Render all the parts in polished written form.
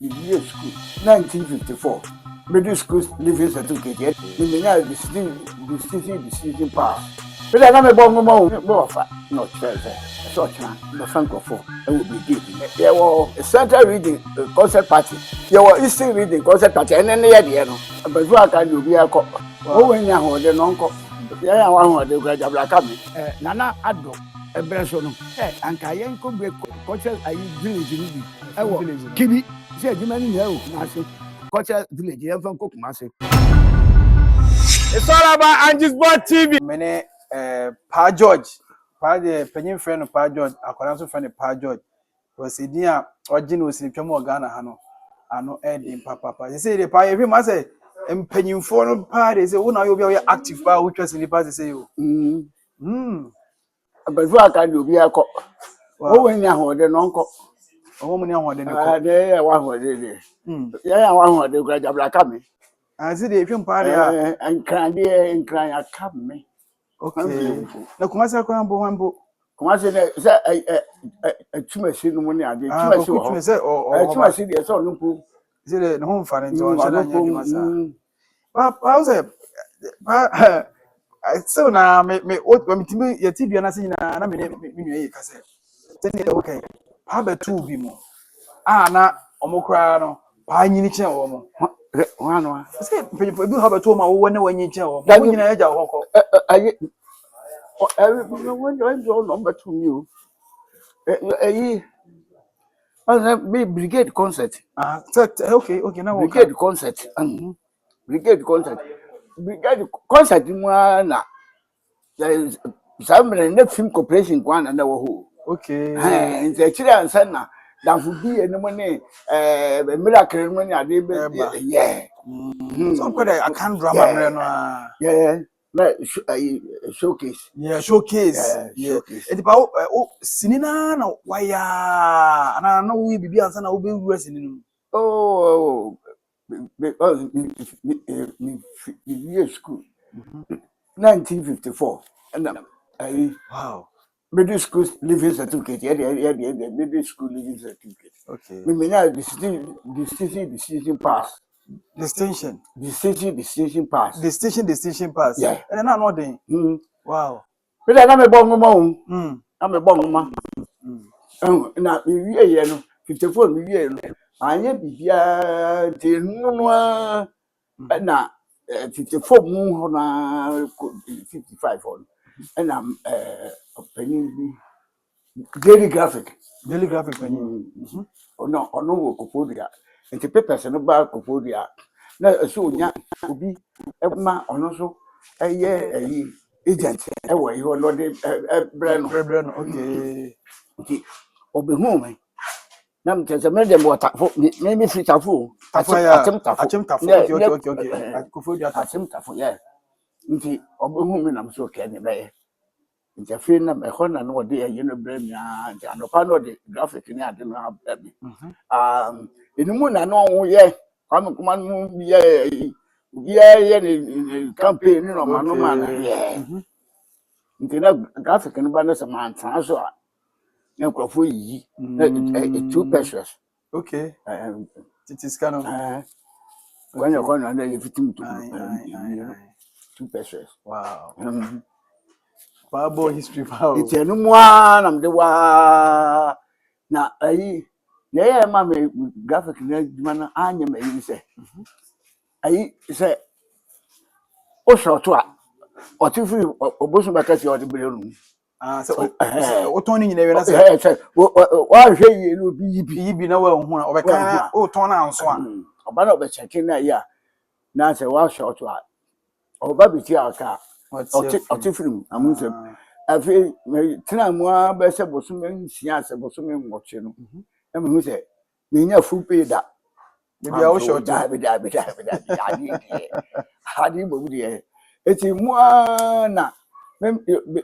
year school 1954 middle school living certificate me decision pass but I me bon mo mo fa no chese so chana the francophone e will be give there was central reading concert party there was eastern reading concert party and then there no abezu aka ni obi akọ o wenya ho de no nko ya wa ho de gba jabla ka me nana ado ebre so no anka yen ko be culture ayi village ni bi e wo kibi se adwuma ni ya o ase culture village yen fan ko kuma ase. It's all about Angie's Board TV. Mene Pa George, Pa the penny friend of Pa George, akwaranso friend of Pa George. Was a dear origin was in Pemo Ghana Hano. I know Ed in Papa. They say the Pa every must say and penny for party say, oh, now you'll be active power which was in the past say you. But what can you be a cop? Oh, when you hold an uncle. A woman on the day, one word. Yeah, one word, the graduate black coming. I see the film party and crying and crying at me. Okay. No, Kumasa Krambo Wambo. Kumasa a tumor scene when I did too much or too much city, so no. Is it home for it? How's it? So now, me what when your TV and I see na me kase. Say okay. How about two bi mo? Na omokra no, pa nyini che wo mo. One. Say people bi how about two ma wo na wanyi che wo. Mo nyina eja wo ko. When you number 2 you. Be brigade concert. Okay, now brigade concert. Brigade concert. Brigade concert na there is some film corporation one and who. Okay. In the children son na that would be any money miracle money yeah. So I can't drama yeah. Showcase. Yeah, showcase. Yeah. It's about sinina na waya. Na no we bibi ansa na obe wura sininu. Oh, because year school 1954 and wow. Middle school living certificate. Yeah, middle school living certificate. Okay. Me decision pass. Distinction. Decision pass. Distinction pass. Yeah. And now no day. Wow. But I'm a bong I'm a bong now we no 54 we no. Anya bibia de no na 54 mu na 55 on. And I'm penny daily graphic penny. No wo kopodia enti papers no ba kopodia na so nya obi ma ono so eye agent e wo yi no de bre no okay enti obehu me na mtese me dem watafo me free tafo achim tafo okay kopodia achim tafo yeah enti obehu me na so ke ne be nti afi na me hona no de ye no bre mi a nti anopa no de graphic ni ade no abi enimu na no ho ye kwam kuma no ye ni campaign no ma no ma na ye nti na graphic no ba na se man tran so a na kwafo yi 2 pesos okay it is kind of when you going na you fitim 2 pesos wow Bible history power. It's a numwa na mde wa na ayi ye ma me graphic na djuma na anya me yi se ayi se o shoto a o ti free obosu bakati o ti bere nu so o ton ni nyina we na se wa hwe yi no bi na wa hu na o be kan o ton na anso a oba na o be checking na ya na se wa shoto a o ba bi ti aka o ti free amunse afi tina mu a be se bosu me nsia se bosu me ngoche no e me hu se me nya full pay da bi a o short da hadi bo bi e eti mu a na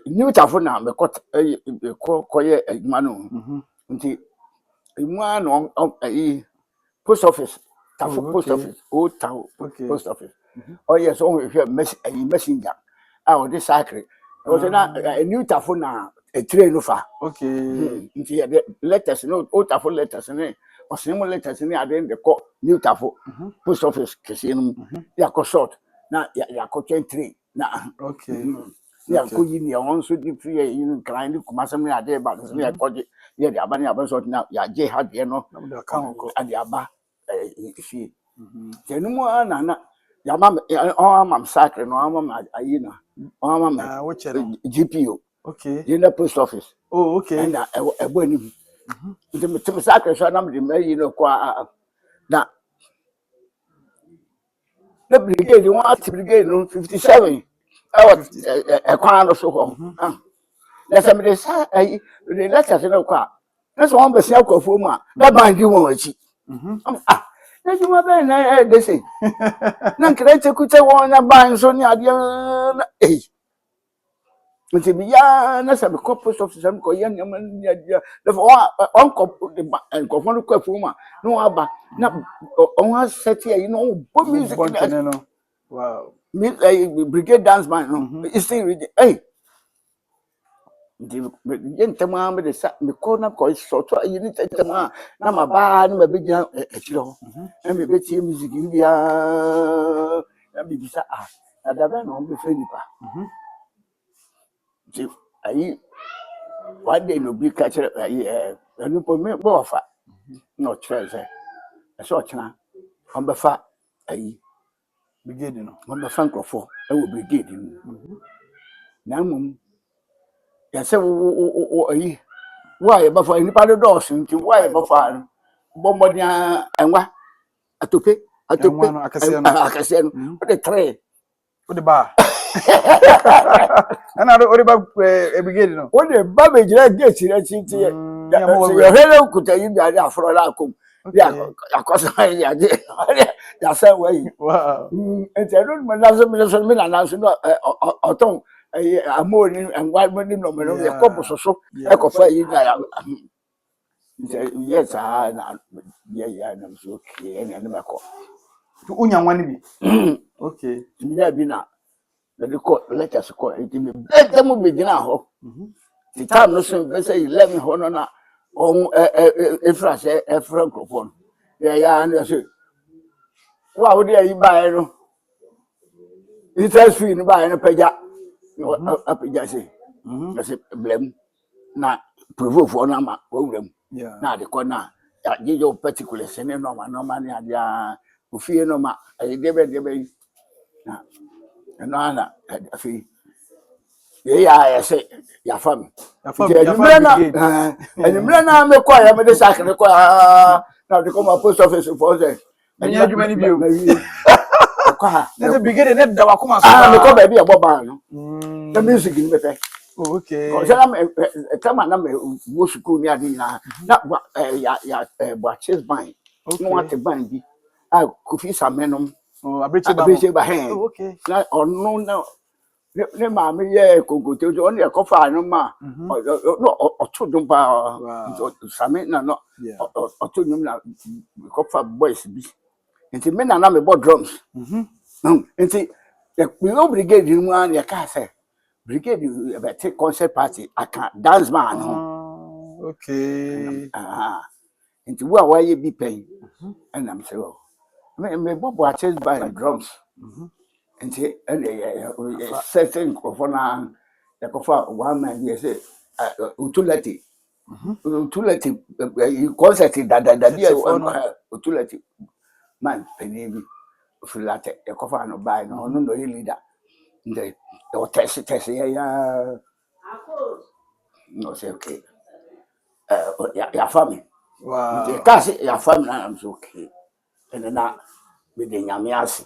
new tafo na me koye adwuma no nti mu a no post office tafo post office o tawo post office oh yes o hwe messenger a o de sacre o se na new tafo na a train no fa okay nti letters no o tafo letters ne ɔsɛn letters ni ade de kɔ new tafo post office kɛseɛ no ya kɔ short na ya kɔ 23 na okay ya kɔ yi ni ɔn so di free yi kan ni kuma sɛm ni ade ba so ya kɔ de ya de aba ni aba so na ya je ha de no ade aba fie tenu mu na ya ma on am sacre no am ayi na on am GPO okay in the post office oh okay and ebo ni the sacre so na me yi no kwa na the brigade one at brigade no 57 kwan no so ho na se me de sa ayi the letters no kwa na so on be sia kwafo mu a na ban di won achi na juma be na de say na nkra chekuche won na ban so ni ade na nti biya na se me ko post office am ko ye nyama ni ade na on ko de ko fon ko afu mu a no aba na on set here no bo music no wow brigade dance band no Eastern region nti yentama me de sa me ko na ko so to ayi ni tetama na ma ba na ma be gina akire ho na me be tie music bia na bi bisa na da ba na on be fe nipa nti ayi one day no bi ka kire ayi enu po me bo fa no kire se so kina on be fa ayi brigade no on be fa nkrofo e wo brigade no na mum ya se wo ayi wa ye ba fa ni pa do dos nti wa ye ba fa bombo dia enwa atope akase no o de tre o de ba ana o de ba brigade no o de ba be jira gate na chinti ya hele kuta yi bia da afro la kom ya akoso ya je ya se wa yi wow enti no me na so me na so no oton amoni enwa ni no me no ya ko bososo e ko fa yi na yes na ya na so okay na na ko tu unya nwani bi okay ya bi na the court letters ko enti me dem be gina ho the time no so be say 11 ho no na on efrase microphone ya na so wa wo de yi ba no interest fee no ba no peja apeja say na say blem na provoke for na ma wo wram na de ko na ya je yo particular se ne no ma ni adia ofie no ma e de be na na afi ya say ya fam enimre na me kwa ya me de sakre kwa na de ko ma post office for say enya adwuma ni bio kwa na brigade ne da wa kuma so me ko ba bi e bo ba no the music ni be fe okay ko se na me tama na me wo school ni ade na ya chess band no want band bi Kofi Samenom abreche ba hen na onu na ne ma me ye kogote o ne ko fa no ma no oto dum ba Samen na no oto nyum na ko fa boys bi nti me na me bo drums nti we brigade mu an ya ka say brigade be take concert party aka dance man okay nti wo a wa ye bi pen and am say me bobo chess by drums nti certain kofona ya kofa one man dey say utulati concert da dia utulati man penibi ufilate ya kofa no by no no ye leader nti o test ya no say okay ya family wow nti kasi ya family na am so okay and na me de nyame ase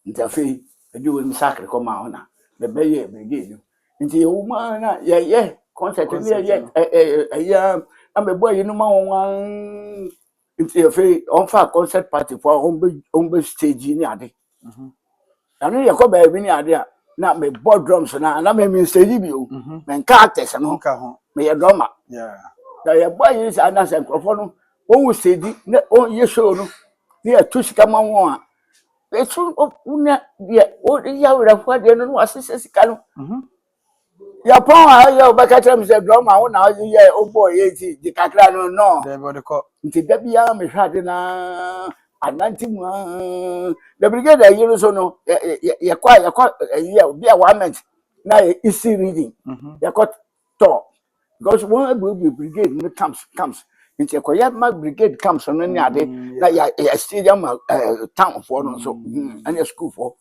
nti afi edi wo mi sacre ko ma ona be be ye brigade nti wo ma na ye concert bi ye am be boy no ma won nti afi on fa concert party for on be stage ni ade anu ye ko ba bi ni ade a na me board drums na me stage bi o me characters no me ye drummer da ye boy is ana se krofo no won stage na on ye show no ni atush kama won a etu una ya wura kwa de no asese sika no ya pon ya o ba ka tell me say drama won na ye o boy ye ti di kakra no de body ko nti da bia me hwade na ananti mu the brigade ayi so no ye kwa bi a wament na easy reading ye got to because one brigade no comes nti ekoya ma brigade comes no ni ade na ya stadium town for no so and school for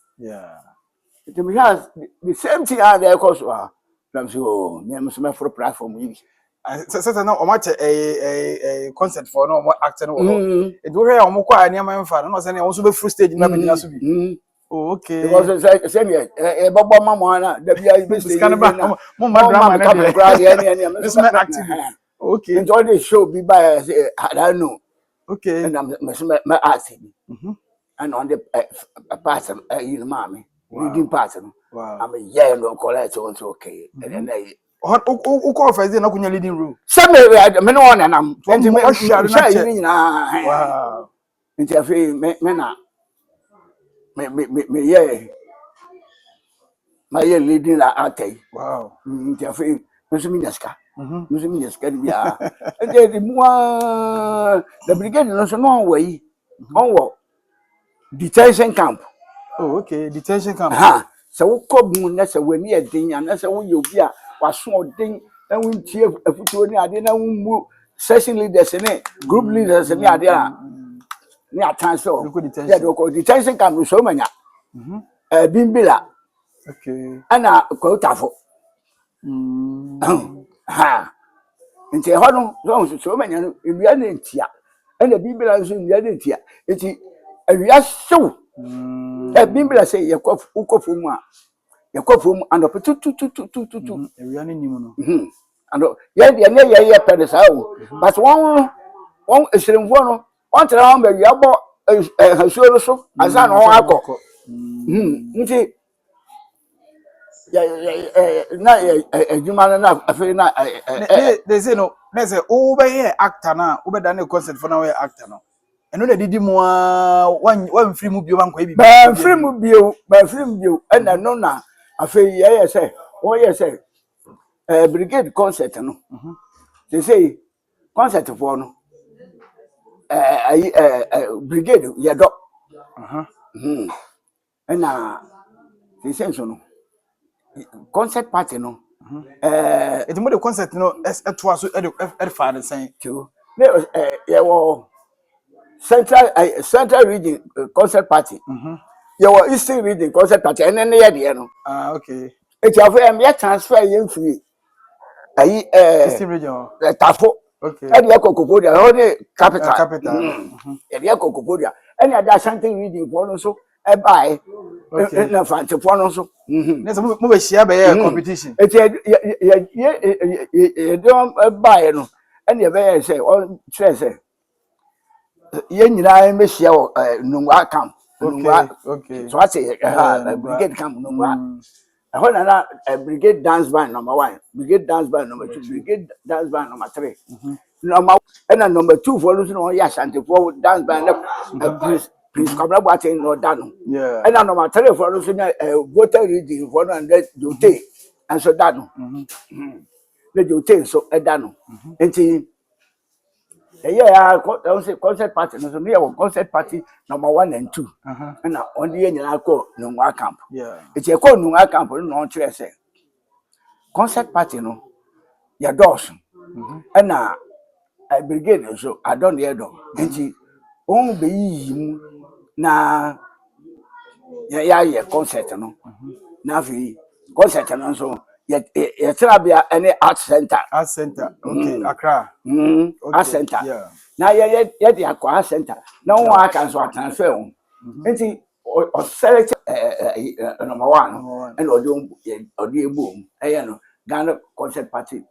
it has the same thing there cause I'm so me am for platform yi say na o ma che concept for no acting no it do here o mo kwa ani am fa no say na o so be full stage na be gina so bi oh okay because say me e bobo mama na da bia be stage na mo ma drama na dey crowd any me active okay enjoy the show be by I don't know okay and I'm my acting and on the part you know mommy leading part wow I'm a yeah no collect so okay and then who call for na kunya leading role some me no one am nti me share na che wow nti afi me na me yeah my leading actor wow nti afi me so me nyaska me so me nyaska bia e dey mo the brigade no so no way on wo detention camp oh okay detention camp so wo kobu na se wani edin ya na se wo yobi a waso odin na wo ntie afutuo ni ade na wo mu session leaders ne group leaders ne ade a ni atanso ya do ko detention camp so manya bimbila okay ana ko tafo nti ho no so manya no ewia na ntia ana bimbila so ewia na ntia enti ewia so bimbila say yakofu mu a yakofu mu and tu ewia ni nimu no and ye pede sa o but one esremfo no on tera on ba wi abo hasuo no so asa no akọ nti na ejuma na afi na they say no they say o be here actor na o be da na concept for na we actor no eno na didi mu wan free mu bio ban kwa bi ba free mu bio na no na afi ye say o ye say brigade concert no they say concert for no brigade ye do na they say so no concert party no it mo the concert no to aso e fa ne sen to ye wo central region concert party ye wo eastern region concert party and then ye de no okay it you have me transfer ye free eastern region tafo okay e de Kokopodia ho ne capital e de Kokopodia and ya da something region for no so e bai na fanti for no so nese mo be share be competition it ye don bai no and ye be say on say ye nyina me share nungwa camp okay so I say brigade camp nungwa ho na brigade dance band number 1 brigade dance band number 2 brigade dance band number 3 number 2 for no ya shanty for dance band please come about in no dano and number 3 for no voter reading for no and jote and so dano the jote so dano enti concert party no so me concert party number 1 and 2 and on the nyina ko nungwa camp enti e ko nungwa camp no kire say concert party no ya dos and brigade so I don't hear do enti on be yi mu na ya concert no na fi concert no so ya trabia any art center okay Accra art center na ya the Accra center na one can so transfer on enti o select number 1 and odi boom no Ghana concert party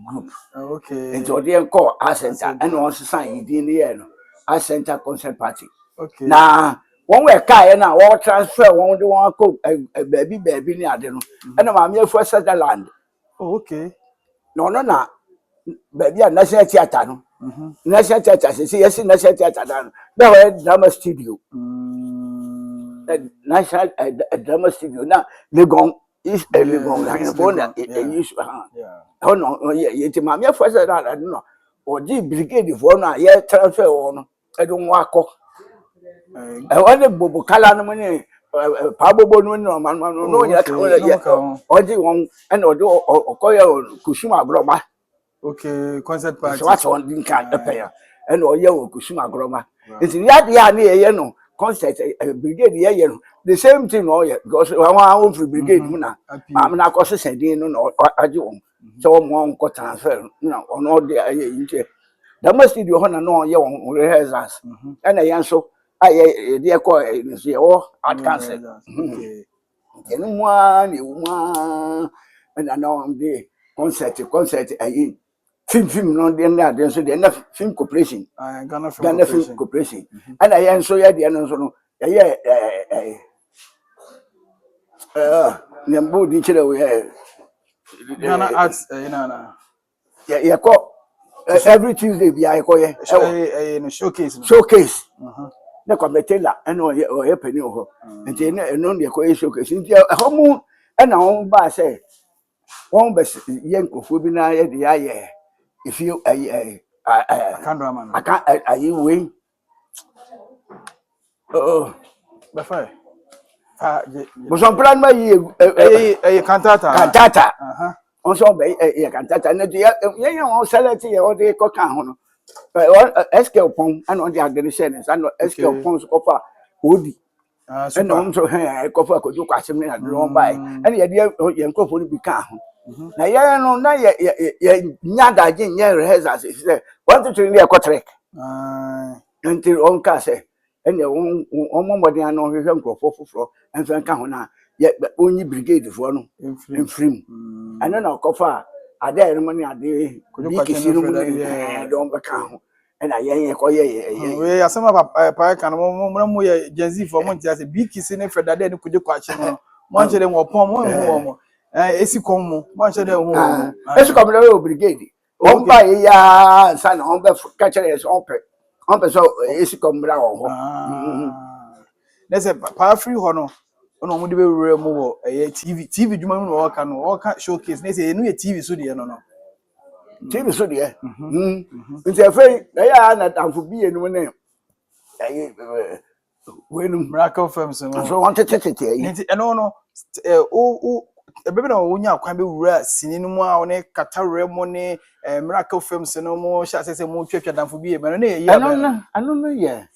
group okay enti odi call art center and on sign din here no art center concert party okay na one we kai na wo transfer one de one ko baby ni ade no na ma me afu Sutherland okay no na baby a national theater no national theater say yes national theater dan na drama studio national drama studio na Legon is a Legon like for na use no ye ti ma me afu Sutherland no oji brigade for no ye transfer no e do nwa akọ e won bobo kala no ni pa bobo no no ya ka oji won e na oji okoya kusuma agroma okay concert party so what on din ka pe ya e na oye kusuma agroma enti ya na ye no concert brigade ye no the same thing no ye because one free brigade mu na ma na ko se din no aji won so mo ko transfer na ono de aye inte the most studio ho na no ye won rehearsals na yan so aye de ko so ye o at cancel okay enu mua ni uma na no de concert aye film no de na de so de na film corporation Ghana Film corporation and yan so ye de no so no ye nyambo di chere we Ghana Arts na ye ko every Tuesday bi ay ko ye no showcase na kometela eno ye pani ho nti no de ko showcase nti ho mu na ho ba say won be ye nkofo bi na ye de aye if you cameraman ayi we before mo so plan ma yi cantata on so be cantata na ye won select ye o de ko kan ho no SK upon and on the agreement and SK upon so odi and on so ko fa ko ko asem na do by and ye ye nkofo ni bi kan ho na ye no na ye nya daje nye rehearsals say want to ne ko trek until on ka say and on momodin an on hwehwe nkofo foforo en so kan ho na ye onyi brigade fo no en frim and na ko fa ade no ni ade bi kisi no ni don ba kan ho and ayen ko ye we asema pa kan mo ye genzi for mo ntia se bi kisi ne freda de kuje kwache no mo nche de mo pon mo esi kom mo nche de ho esi kom le brigade on ba ya sa na on ba ka chere so on pe so esi kom bra ho na se pa free ho no ono mo de be wure mo wo TV djuma no wo ka showcase na se enu ye TV so de no TV so de nti afi ya na tamfo bi enu ne wenum Miracle Films no so want to nti eno no ebe na wonya akwan be wura sini no mu a one katawre mo ne Miracle Films no mo sha se mo twetwa damfo bi e me no na ye ano no ye